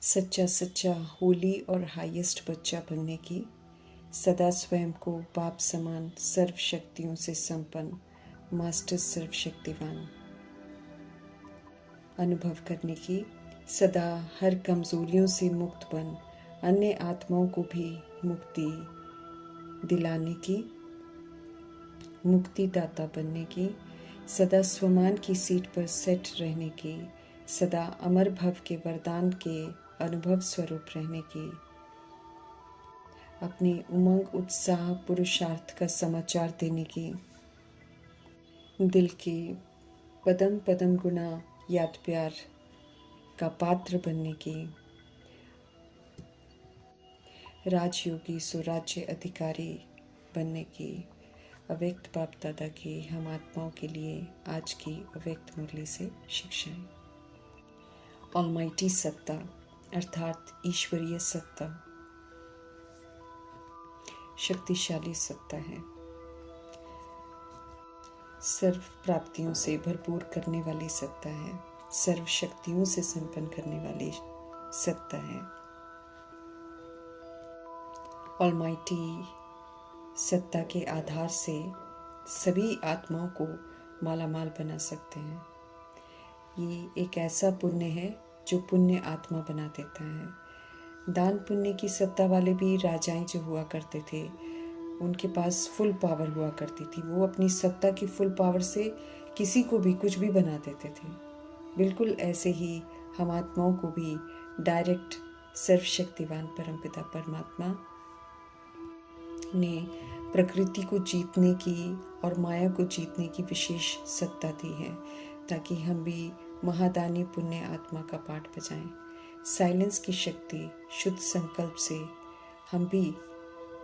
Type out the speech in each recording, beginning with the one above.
सच्चा सच्चा होली और हाईएस्ट बच्चा बनने की, सदा स्वयं को बाप समान सर्वशक्तियों से संपन्न मास्टर सर्वशक्तिवान अनुभव करने की, सदा हर कमजोरियों से मुक्त बन अन्य आत्माओं को भी मुक्ति दिलाने की, मुक्तिदाता बनने की, सदा स्वमान की सीट पर सेट रहने की, सदा अमर भव के वरदान के अनुभव स्वरूप रहने की, अपनी उमंग उत्साह पुरुषार्थ का समाचार देने की, दिल की पदम पदम गुना याद प्यार का पात्र बनने की, राजयोगी सुराज्य अधिकारी बनने की, अव्यक्त बाप दादा की हम आत्माओं के लिए आज की अव्यक्त मुरली से शिक्षाएं। ऑलमाइटी सत्ता अर्थात ईश्वरीय सत्ता शक्तिशाली सत्ता है, सर्व प्राप्तियों से भरपूर करने वाली सत्ता है, सर्व शक्तियों से संपन्न करने वाली सत्ता है। ऑलमाइटी सत्ता के आधार से सभी आत्माओं को मालामाल बना सकते हैं। ये एक ऐसा पुण्य है जो पुण्य आत्मा बना देता है। दान पुण्य की सत्ता वाले भी राजाएं जो हुआ करते थे, उनके पास फुल पावर हुआ करती थी। वो अपनी सत्ता की फुल पावर से किसी को भी कुछ भी बना देते थे। बिल्कुल ऐसे ही हम आत्माओं को भी डायरेक्ट सर्वशक्तिवान परमपिता परमात्मा ने प्रकृति को जीतने की और माया को जीतने की विशेष सत्ता दी है, ताकि हम भी महादानी पुण्य आत्मा का पाठ बजाएं। साइलेंस की शक्ति शुद्ध संकल्प से हम भी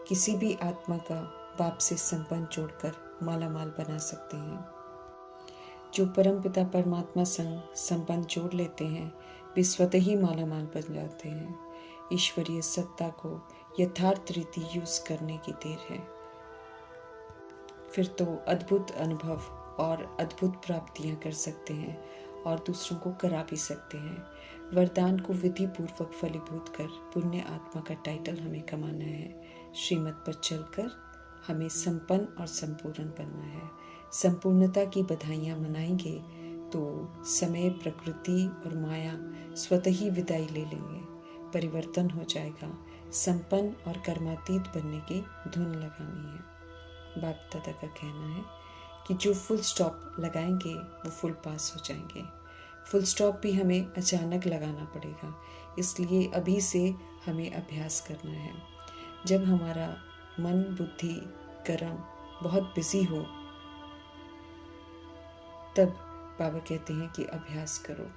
किसी भी आत्मा का बाप से संबंध जोड़कर मालामाल बना सकते हैं। जो परमपिता परमात्मा संग संबंध जोड़ लेते हैं वे स्वतः ही मालामाल बन जाते हैं। ईश्वरीय सत्ता को यथार्थ रीति यूज करने की देर है, फिर तो अद्भुत अनुभव और अद्भुत प्राप्तियां कर सकते हैं और दूसरों को करा भी सकते हैं। वरदान को विधि पूर्वक फलीभूत कर पुण्य आत्मा का टाइटल हमें कमाना है। श्रीमत पर चलकर हमें संपन्न और संपूर्ण बनना है। संपूर्णता की बधाइयाँ मनाएंगे तो समय, प्रकृति और माया स्वतः ही विदाई ले लेंगे। परिवर्तन हो जाएगा। संपन्न और कर्मातीत बनने की धुन लगानी है। बाप दादा का कहना है कि जो फुल स्टॉप लगाएंगे वो फुल पास हो जाएंगे। फुल स्टॉप भी हमें अचानक लगाना पड़ेगा, इसलिए अभी से हमें अभ्यास करना है। जब हमारा मन, बुद्धि, कर्म बहुत बिजी हो तब बाबा कहते हैं कि अभ्यास करो।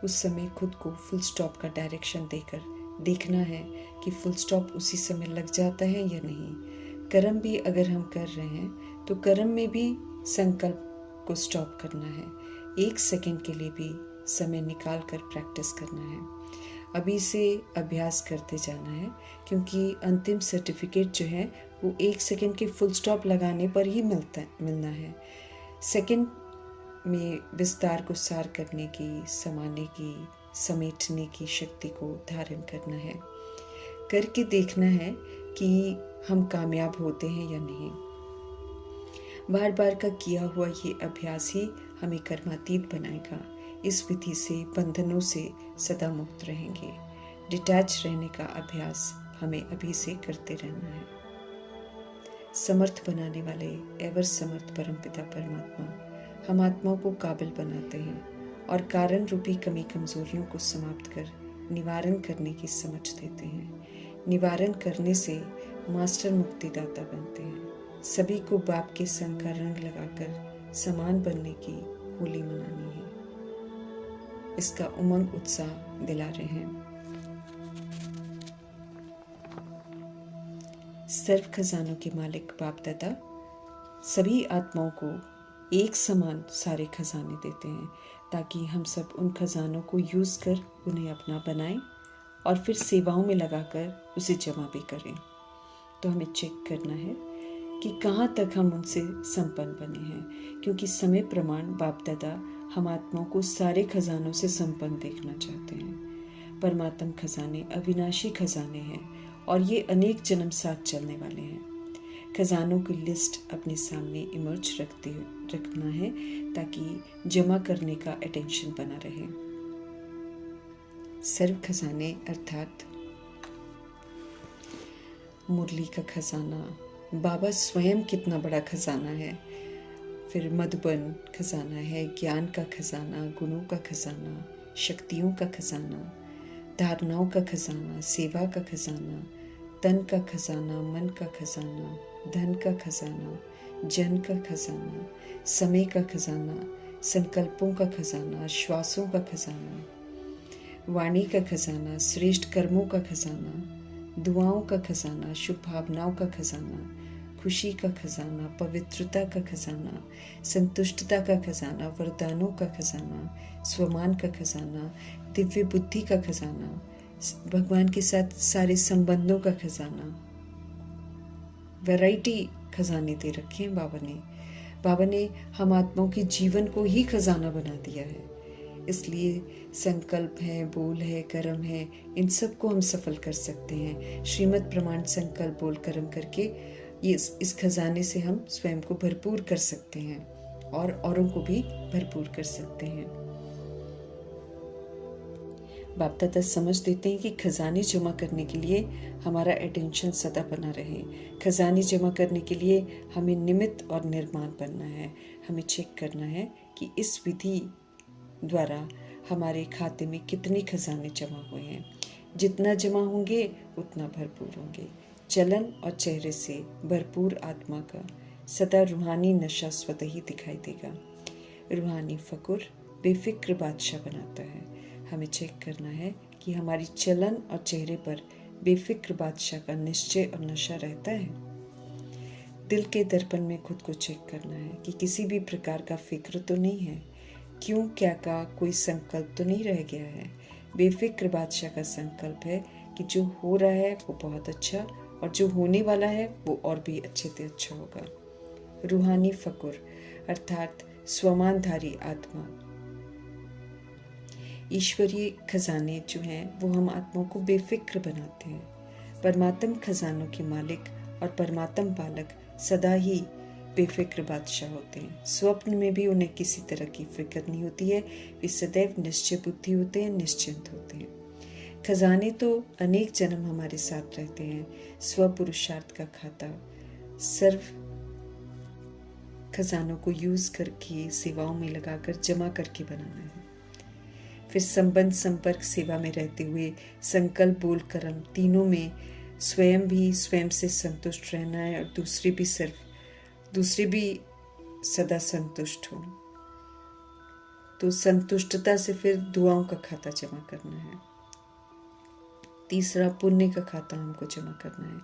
उस समय खुद को फुल स्टॉप का डायरेक्शन देकर देखना है कि फुल स्टॉप उसी समय लग जाता है या नहीं। कर्म भी अगर हम कर रहे हैं तो कर्म में भी संकल्प को स्टॉप करना है। 1 सेकंड के लिए भी समय निकाल कर प्रैक्टिस करना है। अभी से अभ्यास करते जाना है, क्योंकि अंतिम सर्टिफिकेट जो है वो 1 सेकंड के फुल स्टॉप लगाने पर ही मिलना है। सेकंड में विस्तार को सार करने की, समाने की, समेटने की शक्ति को धारण करना है। करके देखना है कि हम कामयाब होते हैं या नहीं। बार बार का किया हुआ ये अभ्यास ही हमें कर्मातीत बनाएगा। इस विधि से बंधनों से सदा मुक्त रहेंगे। डिटैच रहने का अभ्यास हमें अभी से करते रहना है। समर्थ बनाने वाले एवर समर्थ परमपिता परमात्मा हम आत्माओं को काबिल बनाते हैं और कारण रूपी कमी कमजोरियों को समाप्त कर निवारण करने की समझ देते हैं। निवारण करने से मास्टर मुक्तिदाता बनते हैं। सभी को बाप के संग का रंग लगाकर समान बनने की होली मनानी है। इसका उमंग उत्साह दिला रहे हैं। सर्व खजानों के मालिक बाप दादा सभी आत्माओं को एक समान सारे खजाने देते हैं, ताकि हम सब उन खजानों को यूज कर उन्हें अपना बनाएं और फिर सेवाओं में लगाकर उसे जमा भी करें। तो हमें चेक करना है कि कहाँ तक हम उनसे संपन्न बने हैं, क्योंकि समय प्रमाण बाप दादा हम आत्माओं को सारे खजानों से संपन्न देखना चाहते हैं। परमात्म खजाने अविनाशी खजाने हैं और ये अनेक जन्म साथ चलने वाले हैं। खजानों की लिस्ट अपने सामने इमर्ज रखना है ताकि जमा करने का अटेंशन बना रहे। सर्व खजाने अर्थात मुरली का खजाना, बाबा स्वयं कितना बड़ा खजाना है। फिर मधुबन खजाना है, ज्ञान का खजाना, गुणों का खजाना, शक्तियों का खजाना, धारणाओं का खजाना, सेवा का खजाना, तन का खजाना, मन का खजाना, धन का खजाना, जन का खजाना, समय का खजाना, संकल्पों का खजाना, श्वासों का खजाना, वाणी का खजाना, श्रेष्ठ कर्मों का खजाना, दुआओं का खजाना, शुभ भावनाओं का खजाना, खुशी का खजाना, पवित्रता का खजाना, संतुष्टता का खजाना, वरदानों का खजाना, स्वमान का खजाना, दिव्य बुद्धि का खजाना, भगवान के साथ सारे संबंधों का खजाना। वैरायटी खजाने दे रखे हैं बाबा ने हम आत्माओं के जीवन को ही खजाना बना दिया है। इसलिए संकल्प है, बोल है, कर्म है, इन सब को हम सफल कर सकते हैं। श्रीमद् प्रमाण संकल्प बोल कर्म करके इस खजाने से हम स्वयं को भरपूर कर सकते हैं और औरों को भी भरपूर कर सकते हैं। बाप दादा समझ देते हैं कि खजाने जमा करने के लिए हमारा अटेंशन सदा बना रहे। खजाने जमा करने के लिए हमें निमित्त और निर्माण बनना है। हमें चेक करना है कि इस विधि द्वारा हमारे खाते में कितने खजाने जमा हुए हैं। जितना जमा होंगे उतना भरपूर होंगे। चलन और चेहरे से भरपूर आत्मा का सदा रूहानी नशा स्वतः ही दिखाई देगा। रूहानी फकुर बेफिक्र बादशाह बनाता है। हमें चेक करना है कि हमारी चलन और चेहरे पर बेफिक्र बादशाह का निश्चय और नशा रहता है। दिल के दर्पण में खुद को चेक करना है कि किसी भी प्रकार का फिक्र तो नहीं है, क्यों क्या का कोई संकल्प तो नहीं रह गया है। बेफिक्र बादशाह का संकल्प है कि जो हो रहा है वो बहुत अच्छा और जो होने वाला है वो और भी अच्छे से अच्छा होगा। रूहानी फकुर अर्थात स्वमानधारी आत्मा। ईश्वरीय खजाने जो हैं वो हम आत्माओं को बेफिक्र बनाते हैं। परमात्म खजानों के मालिक और परमात्म पालक सदा ही बेफिक्र बादशाह होते हैं। स्वप्न में भी उन्हें किसी तरह की फिक्र नहीं होती है। वे सदैव निश्चय बुद्धि होते हैं, निश्चिंत होते हैं। खजाने तो अनेक जन्म हमारे साथ रहते हैं। स्व पुरुषार्थ का खाता सर्व खजानों को यूज करके सेवाओं में लगाकर जमा करके बनाना है। फिर संबंध संपर्क सेवा में रहते हुए संकल्प बोल कर्म तीनों में स्वयं भी स्वयं से संतुष्ट रहना है और दूसरे भी सदा संतुष्ट हो। तो संतुष्टता से फिर दुआओं का खाता जमा करना है। तीसरा पुण्य का खाता हमको जमा करना है,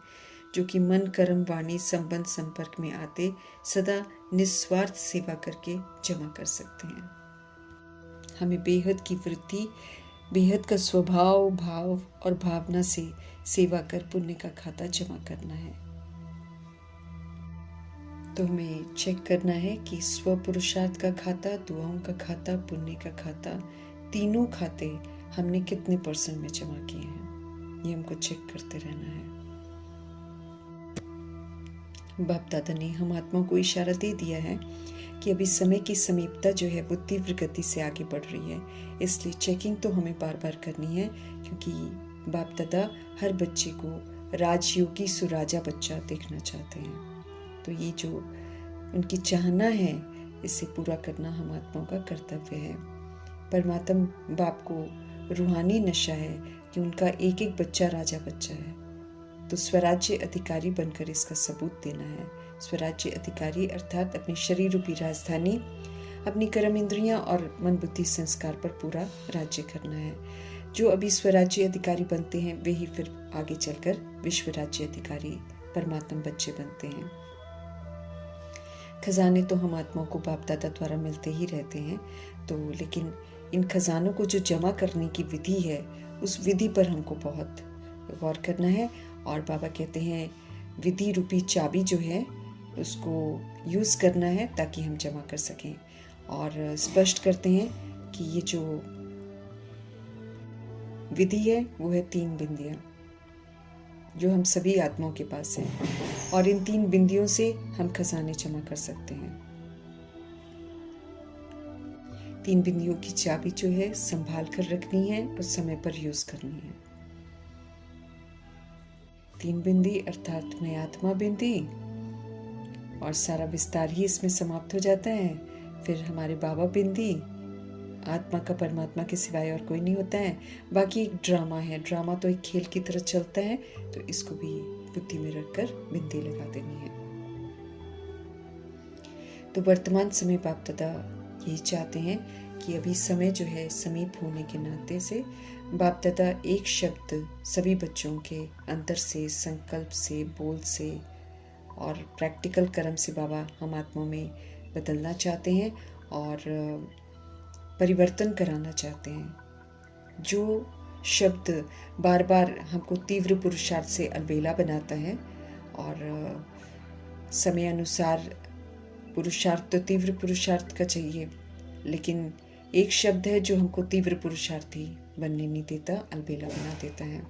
जो कि मन कर्म वाणी संबंध संपर्क में आते सदा निस्वार्थ सेवा करके जमा कर सकते हैं। हमें बेहद की वृत्ति, बेहद का स्वभाव, भाव और भावना से सेवा कर पुण्य का खाता जमा करना है। तो हमें चेक करना है कि स्व पुरुषार्थ का खाता, दुआओं का खाता, पुण्य का खाता, तीनों खाते हमने कितने % में जमा किए हैं, ये हमको चेक करते रहना है। बाप दादा ने हम आत्मा को इशारा दे दिया है कि अभी समय की समीपता जो है वो तीव्र गति से आगे बढ़ रही है। इसलिए चेकिंग तो हमें बार बार करनी है, क्योंकि बाप दादा हर बच्चे को राजयोगी सुराजा बच्चा देखना चाहते हैं। तो ये जो उनकी चाहना है इसे पूरा करना हम आत्माओं का कर्तव्य है। परमात्म बाप को रूहानी नशा है कि उनका एक एक बच्चा राजा बच्चा है। तो स्वराज्य अधिकारी बनकर इसका सबूत देना है। स्वराज्य अधिकारी अर्थात अपनी शरीर रूपी राजधानी, अपनी कर्म इंद्रियां और मन बुद्धि संस्कार पर पूरा राज्य करना है। जो अभी स्वराज्य अधिकारी बनते हैं वे ही फिर आगे चलकर विश्व राज्य अधिकारी परमात्मा बच्चे बनते हैं। खजाने तो हम आत्माओं को बाप दादा द्वारा मिलते ही रहते हैं, तो लेकिन इन खजानों को जो जमा करने की विधि है उस विधि पर हमको बहुत गौर करना है। और बाबा कहते हैं विधि रूपी चाबी जो है उसको यूज़ करना है ताकि हम जमा कर सकें। और स्पष्ट करते हैं कि ये जो विधि है वो है 3 बिंदियाँ जो हम सभी आत्माओं के पास हैं, और इन 3 बिंदियों से हम खजाने जमा कर सकते हैं। 3 बिंदियों की चाबी जो है संभाल कर रखनी है और समय पर यूज करनी है। 3 बिंदी अर्थात मैं आत्मा बिंदी, और सारा विस्तार ही इसमें समाप्त हो जाता है। फिर हमारे बाबा बिंदी, आत्मा का परमात्मा के सिवाय और कोई नहीं होता है। बाकी एक ड्रामा है, ड्रामा तो एक खेल की तरह चलता है, तो इसको भी बुद्धि में रखकर बिंदी लगा देनी है। तो वर्तमान समय बाप दादा यही चाहते हैं कि अभी समय जो है समीप होने के नाते से बाप दादा एक शब्द सभी बच्चों के अंदर से, संकल्प से, बोल से और प्रैक्टिकल कर्म से बाबा हम आत्मा में बदलना चाहते हैं और परिवर्तन कराना चाहते हैं। जो शब्द बार बार हमको तीव्र पुरुषार्थ से अलबेला बनाता है, और समय अनुसार पुरुषार्थ तो तीव्र पुरुषार्थ का चाहिए, लेकिन एक शब्द है जो हमको तीव्र पुरुषार्थी बनने नहीं देता, अलबेला बना देता है।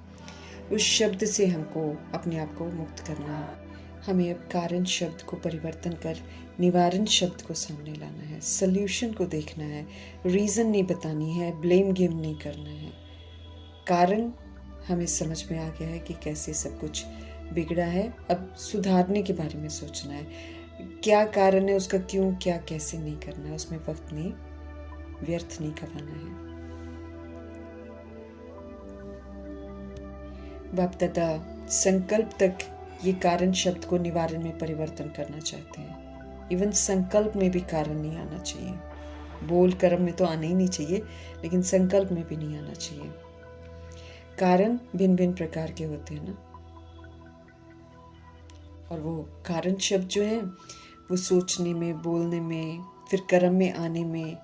उस शब्द से हमको अपने आप को मुक्त करना है। हमें अब कारण शब्द को परिवर्तन कर निवारण शब्द को सामने लाना है, सल्यूशन को देखना है, रीज़न नहीं बतानी है, ब्लेम गेम नहीं करना है। कारण हमें समझ में आ गया है कि कैसे सब कुछ बिगड़ा है, अब सुधारने के बारे में सोचना है। क्या कारण है उसका, क्यों, क्या, कैसे नहीं करना है, उसमें वक्त नहीं व्यर्थ नहीं गंवाना है। बाप दादा संकल्प तक ये कारण शब्द को निवारण में परिवर्तन करना चाहते हैं। इवन संकल्प में भी कारण नहीं आना चाहिए, बोल कर्म में तो आना ही नहीं चाहिए, लेकिन संकल्प में भी नहीं आना चाहिए। कारण भिन्न भिन्न प्रकार के होते हैं ना, और वो कारण शब्द जो है वो सोचने में, बोलने में, फिर कर्म में आने में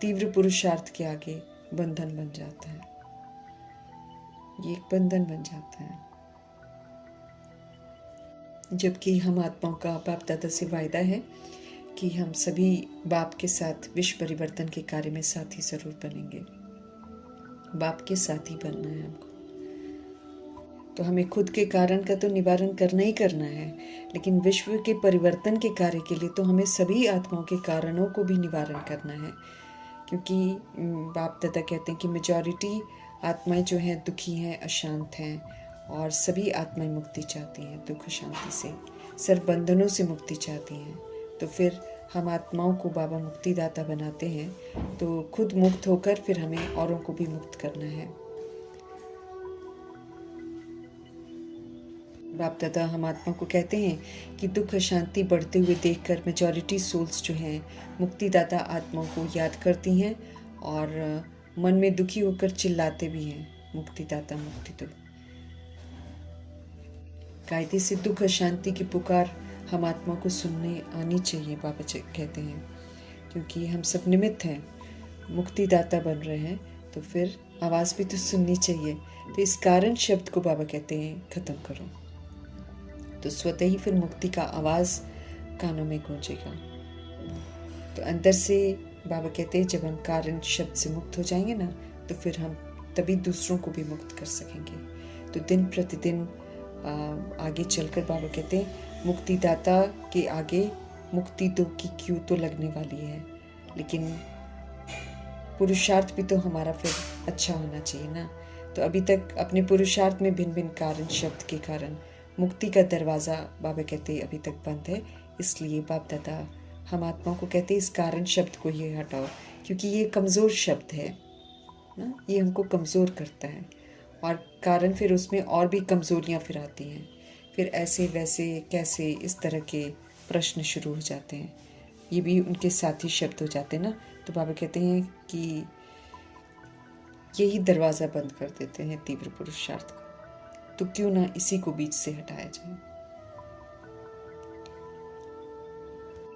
तीव्र पुरुषार्थ के आगे बंधन बन जाता है। ये एक बंधन बन जाता है। जबकि हम आत्माओं का बाप दादा से वायदा है कि हम सभी बाप के साथ विश्व परिवर्तन के कार्य में साथी जरूर बनेंगे। बाप के साथ ही बनना है हमको। तो हमें खुद के कारण का तो निवारण करना ही करना है, लेकिन विश्व के परिवर्तन के कार्य के लिए तो हमें सभी आत्माओं के कारणों को भी निवारण करना है। क्योंकि बाप दादा कहते हैं कि मेजॉरिटी आत्माएं जो हैं दुखी हैं, अशांत हैं, और सभी आत्माएं मुक्ति चाहती हैं, दुख शांति से, सर्व बंधनों से मुक्ति चाहती हैं। तो फिर हम आत्माओं को बाबा मुक्तिदाता बनाते हैं, तो खुद मुक्त होकर फिर हमें औरों को भी मुक्त करना है। बाप दादा हम आत्मा को कहते हैं कि दुख शांति बढ़ते हुए देखकर मेजॉरिटी सोल्स जो हैं मुक्तिदाता आत्माओं को याद करती हैं, और मन में दुखी होकर चिल्लाते भी हैं, मुक्तिदाता मुक्ति दो। कायदे से दुख शांति की पुकार हम आत्मा को सुनने आनी चाहिए, बाबा कहते हैं, क्योंकि हम सब निमित्त हैं, मुक्तिदाता बन रहे हैं, तो फिर आवाज़ भी तो सुननी चाहिए। तो इस कारण शब्द को बाबा कहते हैं ख़त्म करो, तो स्वतः ही फिर मुक्ति का आवाज़ कानों में गूंजेगा। तो अंदर से बाबा कहते हैं जब हम कारण शब्द से मुक्त हो जाएंगे ना, तो फिर हम तभी दूसरों को भी मुक्त कर सकेंगे। तो दिन प्रतिदिन आगे चलकर बाबा कहते हैं मुक्तिदाता के आगे मुक्ति दो की क्यू तो लगने वाली है, लेकिन पुरुषार्थ भी तो हमारा फिर अच्छा होना चाहिए ना। तो अभी तक अपने पुरुषार्थ में भिन्न भिन्न कारण शब्द के कारण मुक्ति का दरवाज़ा बाबा कहते हैं अभी तक बंद है। इसलिए बाप दादा हम आत्माओं को कहते हैं इस कारण शब्द को ये हटाओ, क्योंकि ये कमज़ोर शब्द है ना, ये हमको कमज़ोर करता है, और कारण फिर उसमें और भी कमज़ोरियाँ फिर आती हैं, फिर ऐसे वैसे कैसे इस तरह के प्रश्न शुरू हो जाते हैं, ये भी उनके साथी शब्द हो जाते हैं ना। तो बाबा कहते हैं कि यही दरवाज़ा बंद कर देते हैं तीव्र पुरुषार्थ को, तो क्यों ना इसी को बीच से हटाया जाए।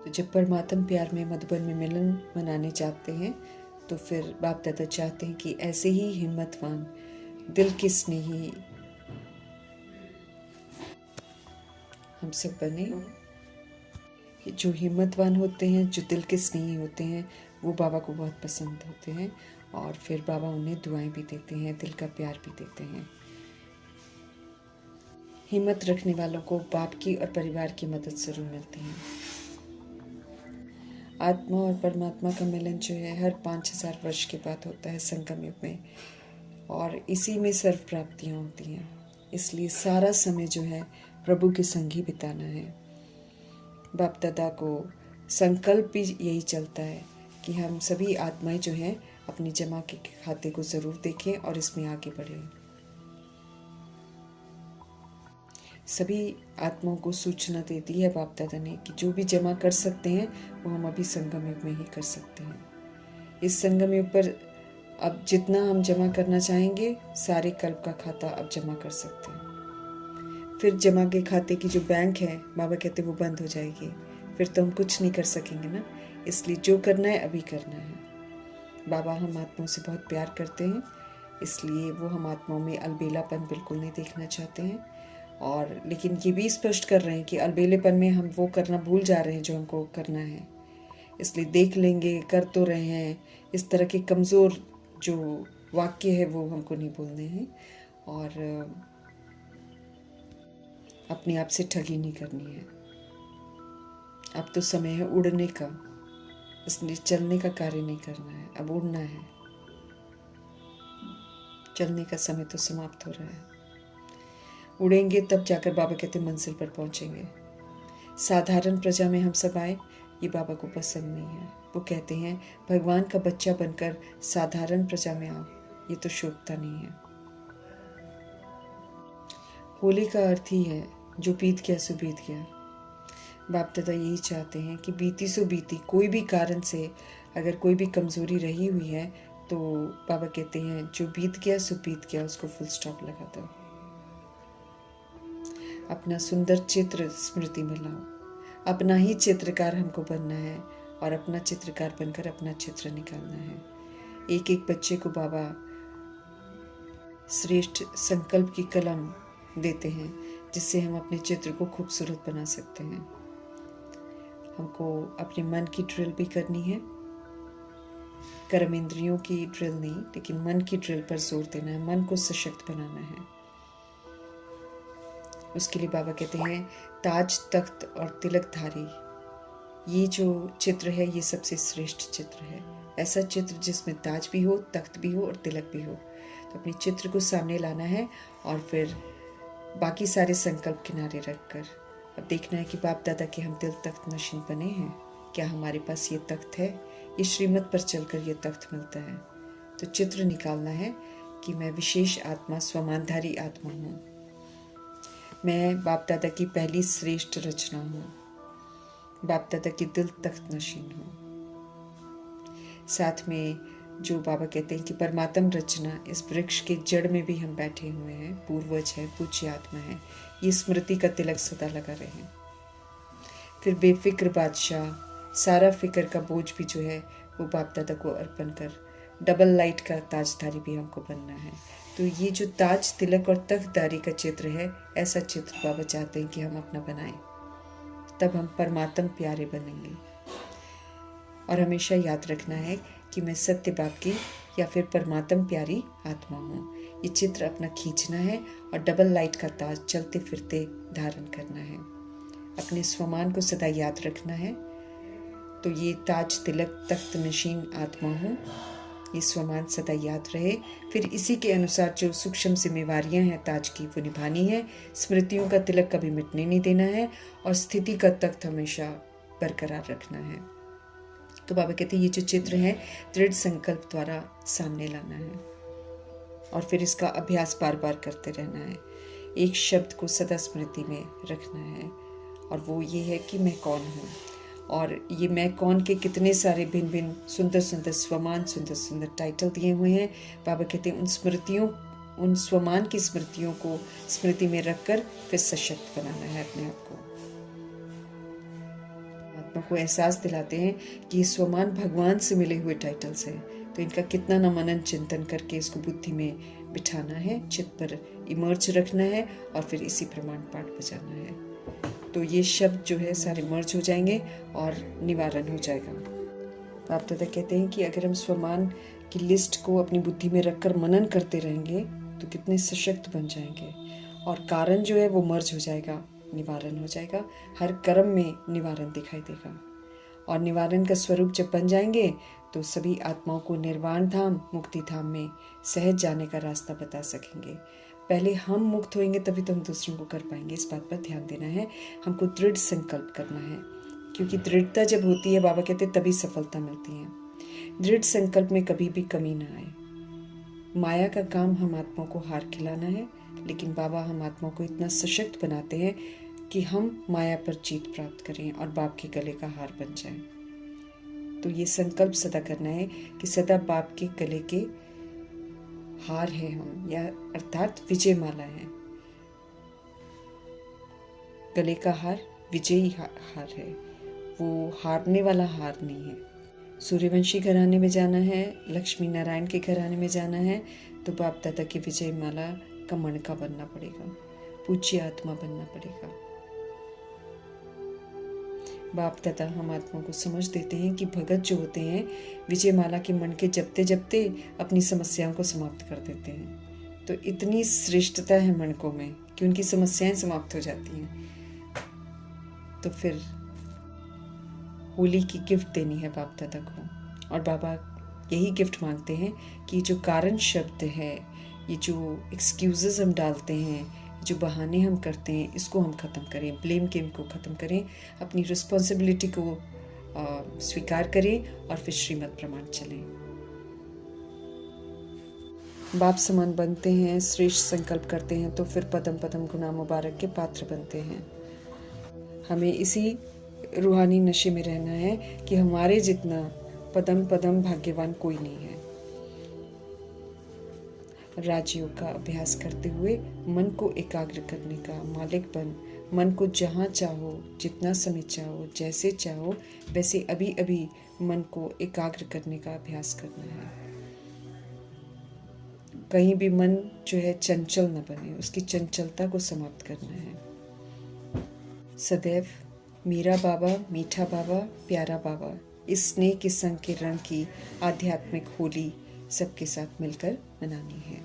तो जब परमात्मा प्यार में मधुबन में मिलन मनाने जाते हैं, तो फिर बाप दादा चाहते हैं कि ऐसे ही हिम्मतवान, दिल के स्नेही हम सब बने। जो हिम्मतवान होते हैं, जो दिल के स्नेही होते हैं, वो बाबा को बहुत पसंद होते हैं, और फिर बाबा उन्हें दुआएं भी देते हैं, दिल का प्यार भी देते हैं। हिम्मत रखने वालों को बाप की और परिवार की मदद ज़रूर मिलती है। आत्मा और परमात्मा का मिलन जो है हर 5000 वर्ष के बाद होता है संगम युग में, और इसी में सर्व प्राप्तियाँ होती हैं। इसलिए सारा समय जो है प्रभु के संग ही बिताना है। बाप दादा को संकल्प भी यही चलता है कि हम सभी आत्माएं जो हैं अपनी जमा के खाते को ज़रूर देखें और इसमें आगे बढ़ें। सभी आत्माओं को सूचना दे दी है बाप दादा ने कि जो भी जमा कर सकते हैं वो हम अभी संगम युग में ही कर सकते हैं। इस संगम युग पर अब जितना हम जमा करना चाहेंगे सारे कल्प का खाता अब जमा कर सकते हैं। फिर जमा के खाते की जो बैंक है बाबा कहते वो बंद हो जाएगी, फिर तो हम कुछ नहीं कर सकेंगे ना। इसलिए जो करना है अभी करना है। बाबा हम आत्माओं से बहुत प्यार करते हैं, इसलिए वो हम आत्माओं में अलबेलापन बिल्कुल नहीं देखना चाहते हैं। और लेकिन ये भी स्पष्ट कर रहे हैं कि अलबेलेपन में हम वो करना भूल जा रहे हैं जो हमको करना है। इसलिए देख लेंगे, कर तो रहे हैं, इस तरह के कमज़ोर जो वाक्य है वो हमको नहीं बोलने हैं। और अपने आप से ठगी नहीं करनी है। अब तो समय है उड़ने का, इसलिए चलने का कार्य नहीं करना है, अब उड़ना है। चलने का समय तो समाप्त हो रहा है। उड़ेंगे तब जाकर बाबा कहते मंजिल पर पहुंचेंगे। साधारण प्रजा में हम सब आए ये बाबा को पसंद नहीं है। वो कहते हैं भगवान का बच्चा बनकर साधारण प्रजा में आओ, ये तो शोभता नहीं है। होली का अर्थ ही है जो बीत गया सो बीत गया। बाप दादा यही चाहते हैं कि बीती सो बीती, कोई भी कारण से अगर कोई भी कमज़ोरी रही हुई है तो बाबा कहते हैं जो बीत गया सो बीत गया, उसको फुल स्टॉप लगा दो। अपना सुंदर चित्र स्मृति में लाओ। अपना ही चित्रकार हमको बनना है और अपना चित्रकार बनकर अपना चित्र निकालना है। एक एक बच्चे को बाबा श्रेष्ठ संकल्प की कलम देते हैं जिससे हम अपने चित्र को खूबसूरत बना सकते हैं। हमको अपने मन की ड्रिल भी करनी है, कर्म इंद्रियों की ड्रिल नहीं, लेकिन मन की ड्रिल पर जोर देना है, मन को सशक्त बनाना है। उसके लिए बाबा कहते हैं ताज, तख्त और तिलकधारी, ये जो चित्र है ये सबसे श्रेष्ठ चित्र है। ऐसा चित्र जिसमें ताज भी हो, तख्त भी हो और तिलक भी हो। तो अपने चित्र को सामने लाना है और फिर बाकी सारे संकल्प किनारे रखकर अब देखना है कि बाप दादा के हम दिल तख्त नशीन बने हैं। क्या हमारे पास ये तख्त है? ये श्रीमत पर चलकर ये तख्त मिलता है। तो चित्र निकालना है कि मैं विशेष आत्मा, स्वमानधारी आत्मा हूँ। मैं बाप दादा की पहली श्रेष्ठ रचना हूँ। बाप दादा की दिल तख्त नशीन हूँ। साथ में जो बाबा कहते हैं कि परमात्म रचना, इस वृक्ष के जड़ में भी हम बैठे हुए हैं, पूर्वज है, पूज्य आत्मा है, ये स्मृति का तिलक सदा लगा रहे। फिर बेफिक्र बादशाह, सारा फिक्र का बोझ भी जो है वो बाप दादा को अर्पण कर डबल लाइट का ताजधारी भी हमको बनना है। तो ये जो ताज, तिलक और तख्तधारी का चित्र है, ऐसा चित्र बाबा चाहते हैं कि हम अपना बनाएं, तब हम परमात्म प्यारे बनेंगे। और हमेशा याद रखना है कि मैं सत्य बाप की या फिर परमात्म प्यारी आत्मा हूँ। ये चित्र अपना खींचना है और डबल लाइट का ताज चलते फिरते धारण करना है। अपने स्वमान को सदा याद रखना है। तो ये ताज, तिलक, तख्त नशीन आत्मा हूँ, ये स्वमान सदा याद रहे। फिर इसी के अनुसार जो सूक्ष्म जिम्मेवारियाँ हैं ताज की, वो निभानी है। स्मृतियों का तिलक कभी मिटने नहीं देना है और स्थिति का तख्त हमेशा बरकरार रखना है। तो बाबा कहते हैं ये जो चित्र है दृढ़ संकल्प द्वारा सामने लाना है और फिर इसका अभ्यास बार बार करते रहना है। एक शब्द को सदा स्मृति में रखना है और वो ये है कि मैं कौन हूँ। और ये मैं कौन के कितने सारे भिन्न भिन्न सुंदर सुंदर स्वमान, सुंदर सुंदर टाइटल दिए हुए हैं। बाबा कहते हैं उन स्मृतियों, उन स्वमान की स्मृतियों को स्मृति में रखकर फिर सशक्त बनाना है अपने आप को। आत्मा को एहसास दिलाते हैं कि ये स्वमान भगवान से मिले हुए टाइटल्स हैं, तो इनका कितना न मनन चिंतन करके इसको बुद्धि में बिठाना है, चित्त पर इमर्ज रखना है और फिर इसी प्रमाण पाठ बजाना है। तो ये शब्द जो है सारे मर्ज हो जाएंगे और निवारण हो जाएगा। बाप दादा कहते हैं कि अगर हम स्वमान की लिस्ट को अपनी बुद्धि में रखकर मनन करते रहेंगे तो कितने सशक्त बन जाएंगे। और कारण जो है वो मर्ज हो जाएगा, निवारण हो जाएगा। हर कर्म में निवारण दिखाई देगा। और निवारण का स्वरूप जब बन जाएंगे तो सभी आत्माओं को निर्वाण धाम, मुक्ति धाम में सहज जाने का रास्ता बता सकेंगे। पहले हम मुक्त होंगे तभी तो हम दूसरों को कर पाएंगे। इस बात पर ध्यान देना है। हमको दृढ़ संकल्प करना है, क्योंकि दृढ़ता जब होती है, बाबा कहते हैं, तभी सफलता मिलती है। दृढ़ संकल्प में कभी भी कमी ना आए। माया का काम हम आत्माओं को हार खिलाना है, लेकिन बाबा हम आत्माओं को इतना सशक्त बनाते हैं कि हम माया पर जीत प्राप्त करें और बाप के गले का हार बन जाएं। तो ये संकल्प सदा करना है कि सदा बाप के गले के हार है हम, या अर्थात विजय माला है। गले का हार विजयी हार है, वो हारने वाला हार नहीं है। सूर्यवंशी घराने में जाना है, लक्ष्मी नारायण के घराने में जाना है, तो बाप दादा की विजय माला का मणका बनना पड़ेगा, पूज्य आत्मा बनना पड़ेगा। बाप दादा हम आत्मा को समझ देते हैं कि भगत जो होते हैं विजय माला के मणके जपते जपते अपनी समस्याओं को समाप्त कर देते हैं। तो इतनी श्रेष्ठता है मणकों में कि उनकी समस्याएं समाप्त हो जाती हैं। तो फिर होली की गिफ्ट देनी है बाप दादा को, और बाबा यही गिफ्ट मांगते हैं कि जो कारण शब्द है, ये जो एक्सक्यूजेस हम डालते हैं, जो बहाने हम करते हैं, इसको हम ख़त्म करें, ब्लेम गेम को ख़त्म करें, अपनी रिस्पॉन्सिबिलिटी को स्वीकार करें और फिर श्रीमद् प्रमाण चलें। बाप समान बनते हैं, श्रेष्ठ संकल्प करते हैं, तो फिर पदम पदम गुना मुबारक के पात्र बनते हैं। हमें इसी रूहानी नशे में रहना है कि हमारे जितना पदम पदम भाग्यवान कोई नहीं है। राजयोग का अभ्यास करते हुए मन को एकाग्र करने का मालिक बन, मन को जहाँ चाहो, जितना समय चाहो, जैसे चाहो वैसे अभी अभी मन को एकाग्र करने का अभ्यास करना है। कहीं भी मन जो है चंचल न बने, उसकी चंचलता को समाप्त करना है। सदैव मीरा बाबा, मीठा बाबा, प्यारा बाबा, इस स्नेह के संग के रंग की आध्यात्मिक होली सबके साथ मिलकर मनानी है।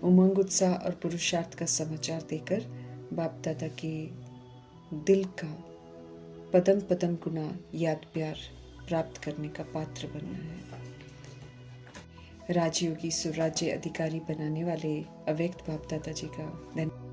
उमंग, उत्साह और पुरुषार्थ का समाचार देकर बाप दादा के दिल का पदम पदम गुना याद प्यार प्राप्त करने का पात्र बनना है। राजयोगी सुराज्य अधिकारी बनाने वाले अव्यक्त बाप दादा जी का धन्यवाद।